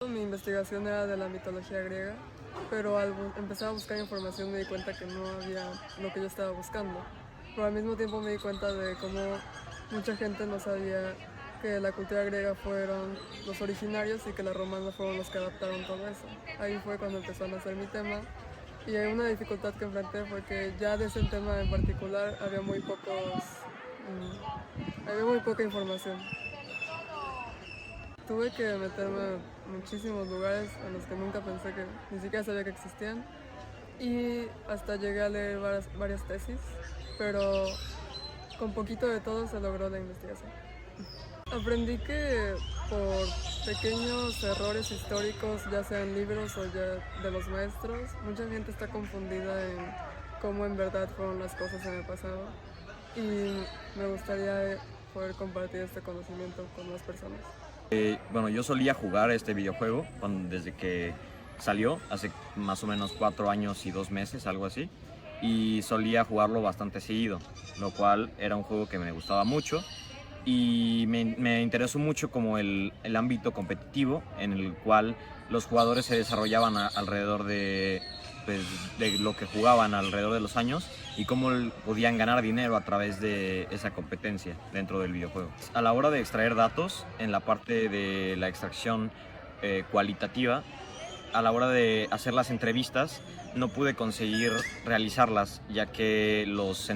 Mi investigación era de la mitología griega, pero al empezar a buscar información me di cuenta que no había lo que yo estaba buscando. Pero al mismo tiempo me di cuenta de cómo mucha gente no sabía que la cultura griega fueron los originarios y que los romanos fueron los que adaptaron todo eso. Ahí fue cuando empezó a nacer mi tema. Y una dificultad que enfrenté fue que ya de ese tema en particular había muy poca información. Tuve que meterme en muchísimos lugares en los que nunca pensé que ni siquiera sabía que existían, y hasta llegué a leer varias tesis, pero con poquito de todo se logró la investigación. Aprendí que por pequeños errores históricos, ya sean libros o ya de los maestros, mucha gente está confundida en cómo en verdad fueron las cosas en el pasado, y me gustaría poder compartir este conocimiento con más personas. Bueno, yo solía jugar este videojuego desde que salió, hace más o menos 4 años y 2 meses, algo así, y solía jugarlo bastante seguido, lo cual era un juego que me gustaba mucho y me interesó mucho como el ámbito competitivo en el cual los jugadores se desarrollaban alrededor de lo que jugaban alrededor de los años y cómo podían ganar dinero a través de esa competencia dentro del videojuego. A la hora de extraer datos, en la parte de la extracción cualitativa, a la hora de hacer las entrevistas, no pude conseguir realizarlas, ya que los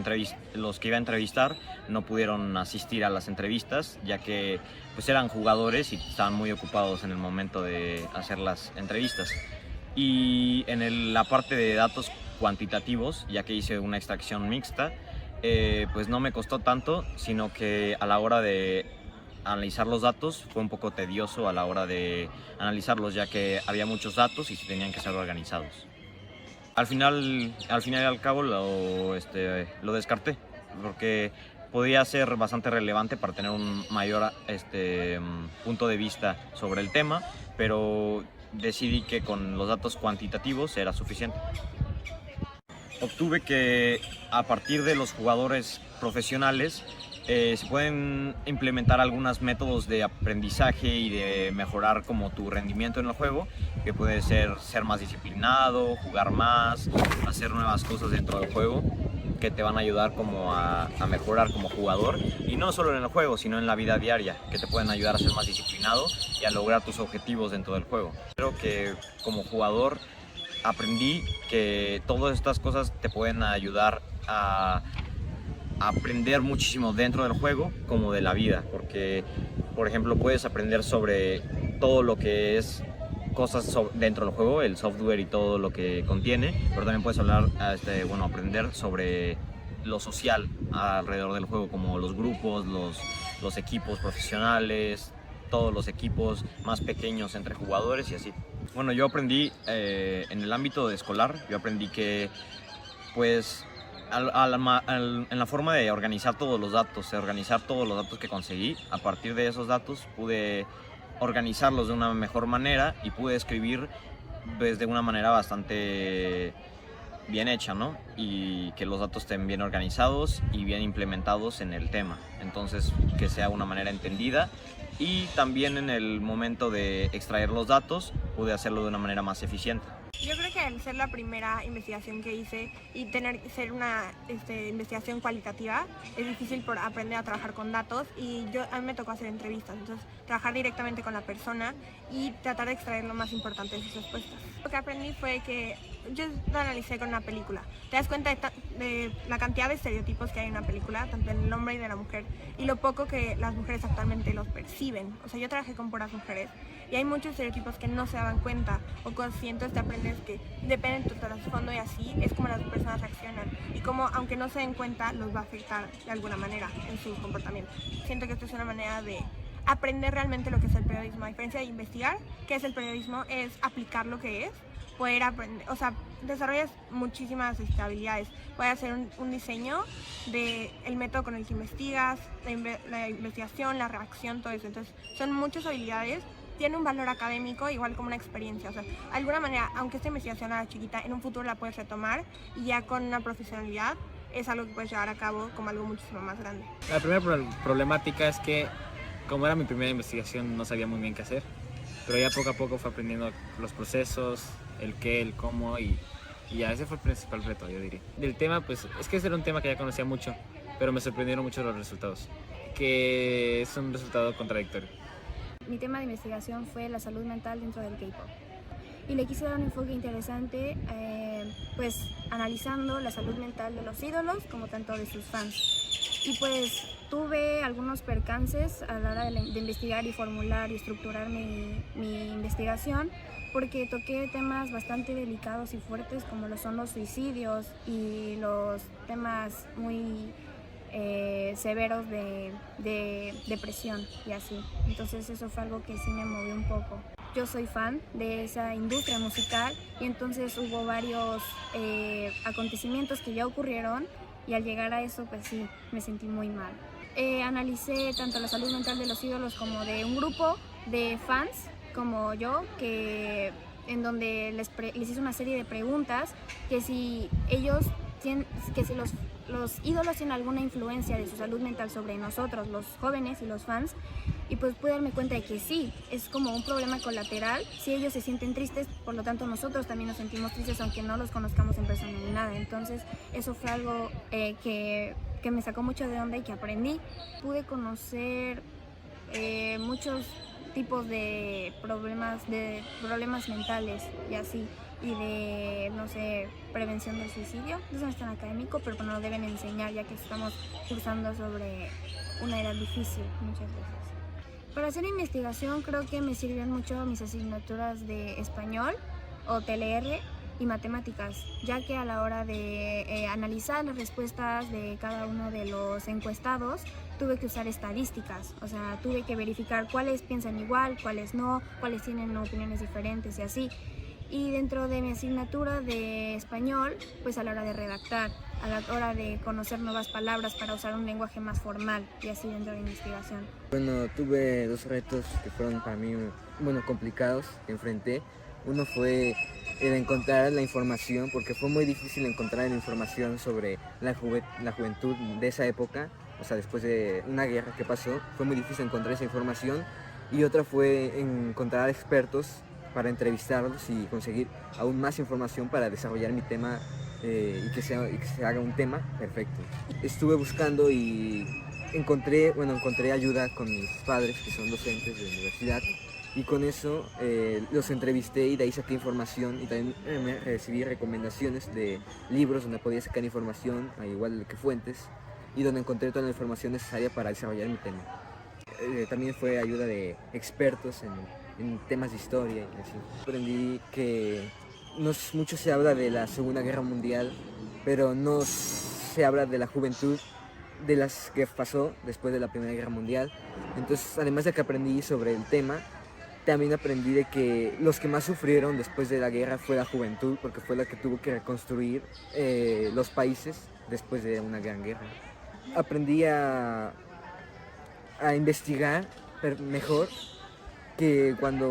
que iba a entrevistar no pudieron asistir a las entrevistas, ya que pues eran jugadores y estaban muy ocupados en el momento de hacer las entrevistas. Y en la parte de datos cuantitativos, ya que hice una extracción mixta, pues no me costó tanto, sino que a la hora de analizar los datos fue un poco tedioso a la hora de analizarlos, ya que había muchos datos y se tenían que ser organizados. Al final y al cabo lo descarté, porque podía ser bastante relevante para tener un mayor punto de vista sobre el tema, pero decidí que con los datos cuantitativos era suficiente. Obtuve que a partir de los jugadores profesionales se pueden implementar algunos métodos de aprendizaje y de mejorar como tu rendimiento en el juego, que puede ser más disciplinado, jugar más, hacer nuevas cosas dentro del juego que te van a ayudar como a mejorar como jugador, y no solo en el juego sino en la vida diaria, que te pueden ayudar a ser más disciplinado y a lograr tus objetivos dentro del juego. Creo que como jugador aprendí que todas estas cosas te pueden ayudar a aprender muchísimo dentro del juego como de la vida, porque por ejemplo puedes aprender sobre todo lo que es cosas dentro del juego, el software y todo lo que contiene, pero también puedes aprender sobre lo social alrededor del juego, como los grupos, los equipos profesionales, todos los equipos más pequeños entre jugadores y así. Bueno, yo aprendí en el ámbito escolar, yo aprendí que pues en la forma de organizar todos los datos que conseguí, a partir de esos datos pude organizarlos de una mejor manera y pude escribir pues, de una manera bastante bien hecha, ¿no? Y que los datos estén bien organizados y bien implementados en el tema. Entonces, que sea una manera entendida, y también en el momento de extraer los datos pude hacerlo de una manera más eficiente. Yo creo que al ser la primera investigación que hice y ser una investigación cualitativa, es difícil por aprender a trabajar con datos, y a mí me tocó hacer entrevistas, entonces trabajar directamente con la persona y tratar de extraer lo más importante de sus respuestas. Lo que aprendí fue que yo lo analicé con una película. Te das cuenta de la cantidad de estereotipos que hay en una película, tanto del hombre y de la mujer, y lo poco que las mujeres actualmente los perciben. O sea, yo trabajé con puras mujeres y hay muchos estereotipos que no se daban cuenta o conscientes de aprender que dependen de tu trasfondo, y así es como las personas reaccionan y como, aunque no se den cuenta, los va a afectar de alguna manera en su comportamiento. Siento que esto es una manera de aprender realmente lo que es el periodismo. A diferencia de investigar qué es el periodismo, es aplicar lo que es, poder aprender, o sea, desarrollas muchísimas habilidades. Puedes hacer un diseño del método con el que investigas, la investigación, la reacción, todo eso. Entonces, son muchas habilidades. Tiene un valor académico igual como una experiencia, o sea, de alguna manera, aunque esta investigación era chiquita, en un futuro la puedes retomar y ya con una profesionalidad es algo que puedes llevar a cabo como algo muchísimo más grande. La primera problemática es que, como era mi primera investigación, no sabía muy bien qué hacer. pero ya poco a poco fue aprendiendo los procesos, el qué, el cómo y ya ese fue el principal reto, yo diría. Del tema, pues es que ese era un tema que ya conocía mucho, pero me sorprendieron mucho los resultados, que es un resultado contradictorio. Mi tema de investigación fue la salud mental dentro del K-pop. Y le quise dar un enfoque interesante, pues analizando la salud mental de los ídolos como tanto de sus fans. Y pues tuve algunos percances a la hora de investigar y formular y estructurar mi investigación, porque toqué temas bastante delicados y fuertes como lo son los suicidios y los temas muy severos de depresión y así. Entonces eso fue algo que sí me movió un poco. Yo soy fan de esa industria musical y entonces hubo varios acontecimientos que ya ocurrieron y al llegar a eso pues sí, me sentí muy mal. Analicé tanto la salud mental de los ídolos como de un grupo de fans como yo, en donde les hice una serie de preguntas que si ellos los ídolos tienen alguna influencia de su salud mental sobre nosotros, los jóvenes y los fans, y pues pude darme cuenta de que sí, es como un problema colateral. Si ellos se sienten tristes, por lo tanto nosotros también nos sentimos tristes aunque no los conozcamos en persona ni nada. Entonces eso fue algo que me sacó mucho de onda y que aprendí. Pude conocer muchos tipos de problemas mentales y así, y de, no sé, prevención del suicidio. Eso no es tan académico, pero no lo deben enseñar ya que estamos cursando sobre una edad difícil muchas veces. Para hacer investigación creo que me sirven mucho mis asignaturas de español o TLR y matemáticas, ya que a la hora de analizar las respuestas de cada uno de los encuestados tuve que usar estadísticas, o sea, tuve que verificar cuáles piensan igual, cuáles no, cuáles tienen opiniones diferentes y así. Y dentro de mi asignatura de español, pues a la hora de redactar, a la hora de conocer nuevas palabras para usar un lenguaje más formal y así dentro de investigación. Bueno, tuve dos retos que fueron para mí, complicados que enfrenté. Uno fue el encontrar la información, porque fue muy difícil encontrar la información sobre la juventud de esa época, o sea, después de una guerra que pasó, fue muy difícil encontrar esa información. Y otra fue encontrar expertos para entrevistarlos y conseguir aún más información para desarrollar mi tema y que se haga un tema perfecto. Estuve buscando y encontré ayuda con mis padres, que son docentes de universidad, y con eso los entrevisté y de ahí saqué información, y también recibí recomendaciones de libros donde podía sacar información, igual que fuentes, y donde encontré toda la información necesaria para desarrollar mi tema. También fue ayuda de expertos en temas de historia y así. Aprendí que mucho se habla de la Segunda Guerra Mundial, pero no se habla de la juventud de las que pasó después de la Primera Guerra Mundial. Entonces, además de que aprendí sobre el tema, también aprendí de que los que más sufrieron después de la guerra fue la juventud, porque fue la que tuvo que reconstruir los países después de una gran guerra. Aprendí a investigar mejor que cuando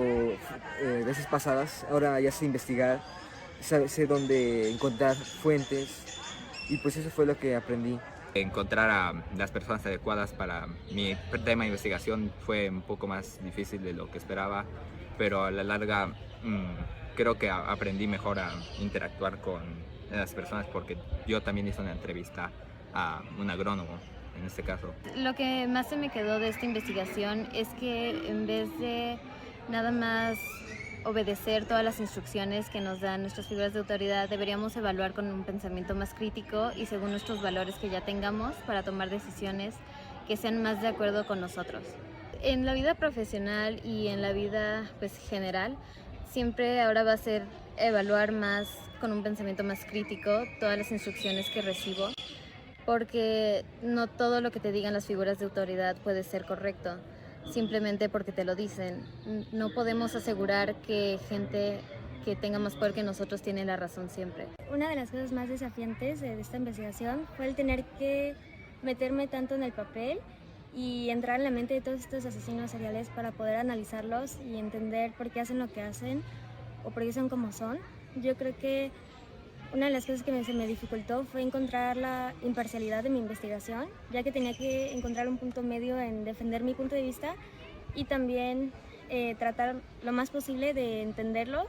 veces pasadas. Ahora ya sé investigar, sé dónde encontrar fuentes, y pues eso fue lo que aprendí. Encontrar a las personas adecuadas para mi tema de investigación fue un poco más difícil de lo que esperaba, pero a la larga creo que aprendí mejor a interactuar con las personas, porque yo también hice una entrevista a un agrónomo en este caso. Lo que más se me quedó de esta investigación es que en vez de nada más obedecer todas las instrucciones que nos dan nuestras figuras de autoridad, deberíamos evaluar con un pensamiento más crítico y según nuestros valores que ya tengamos para tomar decisiones que sean más de acuerdo con nosotros. En la vida profesional y en la vida general, siempre ahora va a ser evaluar más con un pensamiento más crítico todas las instrucciones que recibo, porque no todo lo que te digan las figuras de autoridad puede ser correcto, simplemente porque te lo dicen. No podemos asegurar que gente que tenga más poder que nosotros tiene la razón siempre. Una de las cosas más desafiantes de esta investigación fue el tener que meterme tanto en el papel y entrar en la mente de todos estos asesinos seriales para poder analizarlos y entender por qué hacen lo que hacen o por qué son como son. Yo creo que una de las cosas que se me dificultó fue encontrar la imparcialidad de mi investigación, ya que tenía que encontrar un punto medio en defender mi punto de vista y también tratar lo más posible de entenderlos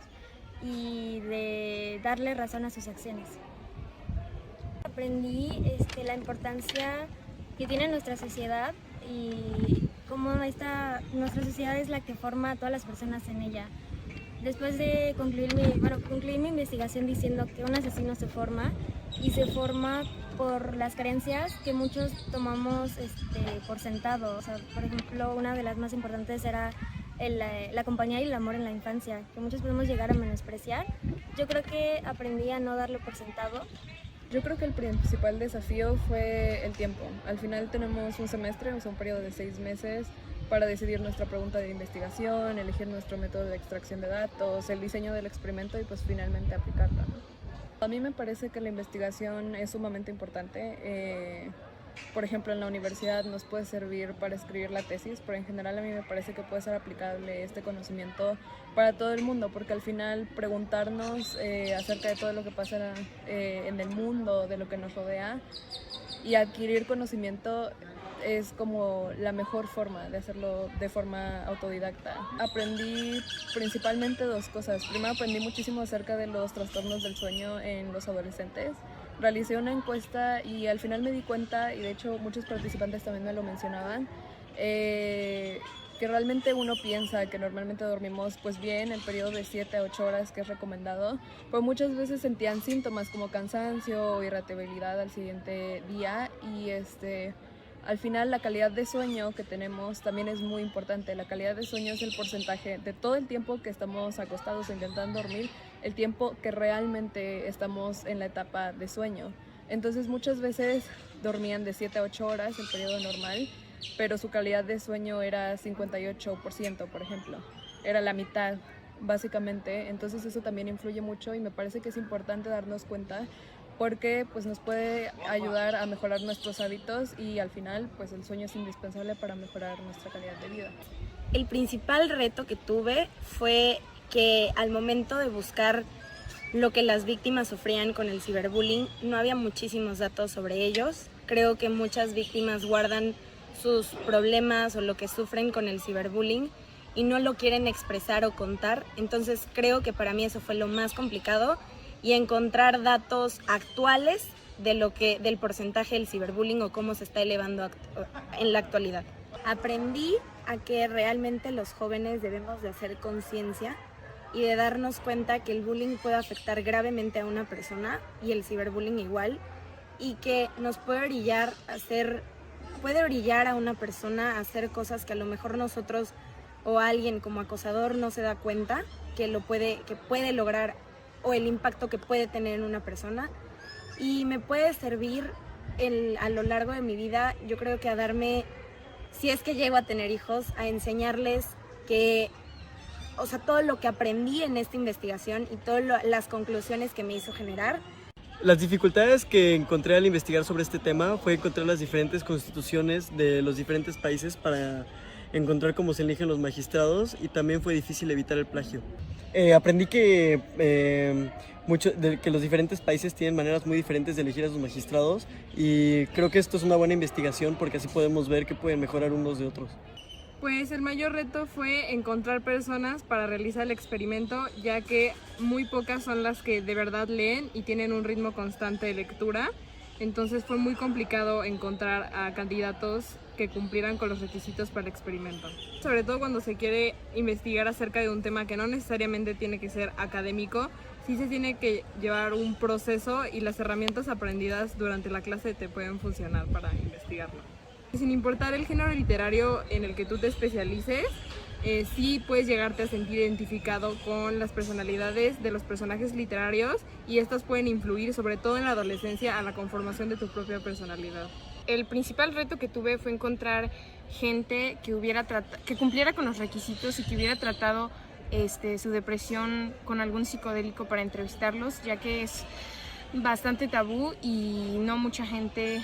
y de darle razón a sus acciones. Aprendí la importancia que tiene nuestra sociedad y cómo nuestra sociedad es la que forma a todas las personas en ella. Después de concluir mi investigación diciendo que un asesino se forma por las creencias que muchos tomamos por sentado. O sea, por ejemplo, una de las más importantes era la compañía y el amor en la infancia, que muchos podemos llegar a menospreciar. Yo creo que aprendí a no darlo por sentado. Yo creo que el principal desafío fue el tiempo. Al final tenemos un semestre, o sea, un periodo de 6 meses para decidir nuestra pregunta de investigación, elegir nuestro método de extracción de datos, el diseño del experimento y pues finalmente aplicarla, ¿no? A mí me parece que la investigación es sumamente importante. Por ejemplo, en la universidad nos puede servir para escribir la tesis, pero en general a mí me parece que puede ser aplicable este conocimiento para todo el mundo, porque al final preguntarnos acerca de todo lo que pasa en el mundo, de lo que nos rodea, y adquirir conocimiento es como la mejor forma de hacerlo de forma autodidacta. Aprendí principalmente 2 cosas. Primero, aprendí muchísimo acerca de los trastornos del sueño en los adolescentes. Realicé una encuesta y al final me di cuenta, y de hecho muchos participantes también me lo mencionaban, que realmente uno piensa que normalmente dormimos pues bien el periodo de 7 a 8 horas que es recomendado, pero muchas veces sentían síntomas como cansancio o irritabilidad al siguiente día y al final la calidad de sueño que tenemos también es muy importante. La calidad de sueño es el porcentaje de todo el tiempo que estamos acostados intentando dormir, el tiempo que realmente estamos en la etapa de sueño. Entonces muchas veces dormían de 7 a 8 horas el periodo normal, pero su calidad de sueño era 58%, por ejemplo. Era la mitad, básicamente. Entonces eso también influye mucho y me parece que es importante darnos cuenta porque pues, nos puede ayudar a mejorar nuestros hábitos y al final pues, el sueño es indispensable para mejorar nuestra calidad de vida. El principal reto que tuve fue que al momento de buscar lo que las víctimas sufrían con el ciberbullying, no había muchísimos datos sobre ellos. Creo que muchas víctimas guardan sus problemas o lo que sufren con el ciberbullying y no lo quieren expresar o contar. Entonces creo que para mí eso fue lo más complicado y encontrar datos actuales del porcentaje del ciberbullying o cómo se está elevando en la actualidad. Aprendí a que realmente los jóvenes debemos de hacer conciencia y de darnos cuenta que el bullying puede afectar gravemente a una persona y el ciberbullying igual, y que nos puede orillar a una persona a hacer cosas que a lo mejor nosotros o alguien como acosador no se da cuenta que puede lograr o el impacto que puede tener en una persona, y me puede servir a lo largo de mi vida, yo creo que a darme, si es que llego a tener hijos, a enseñarles que, o sea, todo lo que aprendí en esta investigación y todas las conclusiones que me hizo generar. Las dificultades que encontré al investigar sobre este tema fue encontrar las diferentes constituciones de los diferentes países para encontrar cómo se eligen los magistrados, y también fue difícil evitar el plagio. Aprendí que los diferentes países tienen maneras muy diferentes de elegir a sus magistrados, y creo que esto es una buena investigación porque así podemos ver qué pueden mejorar unos de otros. Pues el mayor reto fue encontrar personas para realizar el experimento, ya que muy pocas son las que de verdad leen y tienen un ritmo constante de lectura. Entonces fue muy complicado encontrar a candidatos que cumplieran con los requisitos para el experimento. Sobre todo cuando se quiere investigar acerca de un tema que no necesariamente tiene que ser académico, sí se tiene que llevar un proceso y las herramientas aprendidas durante la clase te pueden funcionar para investigarlo. Sin importar el género literario en el que tú te especialices, sí puedes llegarte a sentir identificado con las personalidades de los personajes literarios, y estas pueden influir sobre todo en la adolescencia a la conformación de tu propia personalidad. El principal reto que tuve fue encontrar gente que cumpliera con los requisitos y que hubiera tratado su depresión con algún psicodélico para entrevistarlos, ya que es bastante tabú y no mucha gente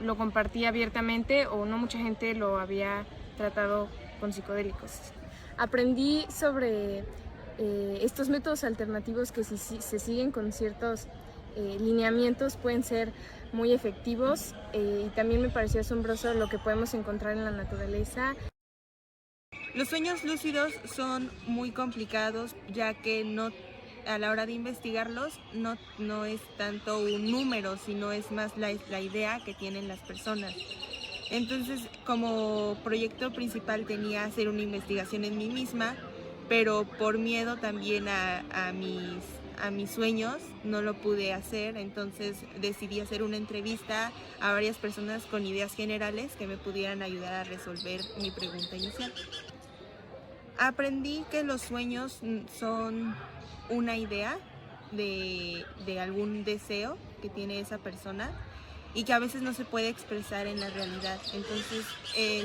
lo compartía abiertamente o no mucha gente lo había tratado con psicodélicos. Aprendí sobre estos métodos alternativos que si se siguen con ciertos lineamientos pueden ser muy efectivos, y también me pareció asombroso lo que podemos encontrar en la naturaleza. Los sueños lúcidos son muy complicados, ya que a la hora de investigarlos no es tanto un número, sino es más la idea que tienen las personas. Entonces, como proyecto principal tenía hacer una investigación en mí misma, pero por miedo también a mis sueños no lo pude hacer, entonces decidí hacer una entrevista a varias personas con ideas generales que me pudieran ayudar a resolver mi pregunta inicial. Aprendí que los sueños son una idea de algún deseo que tiene esa persona y que a veces no se puede expresar en la realidad. Entonces,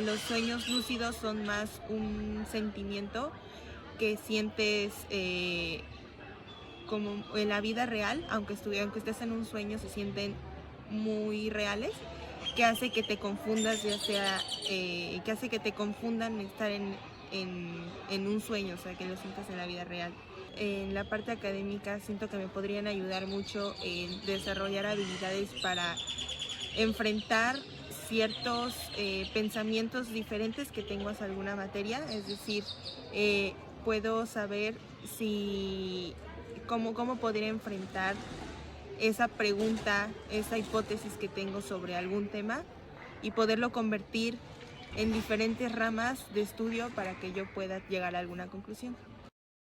los sueños lúcidos son más un sentimiento que sientes como en la vida real, aunque estés en un sueño, se sienten muy reales, que hace que te confundas, que hace que te confundan estar en un sueño, o sea, que lo sientas en la vida real. En la parte académica siento que me podrían ayudar mucho en desarrollar habilidades para enfrentar ciertos pensamientos diferentes que tengo hacia alguna materia, es decir, puedo saber cómo podría enfrentar esa pregunta, esa hipótesis que tengo sobre algún tema y poderlo convertir en diferentes ramas de estudio para que yo pueda llegar a alguna conclusión.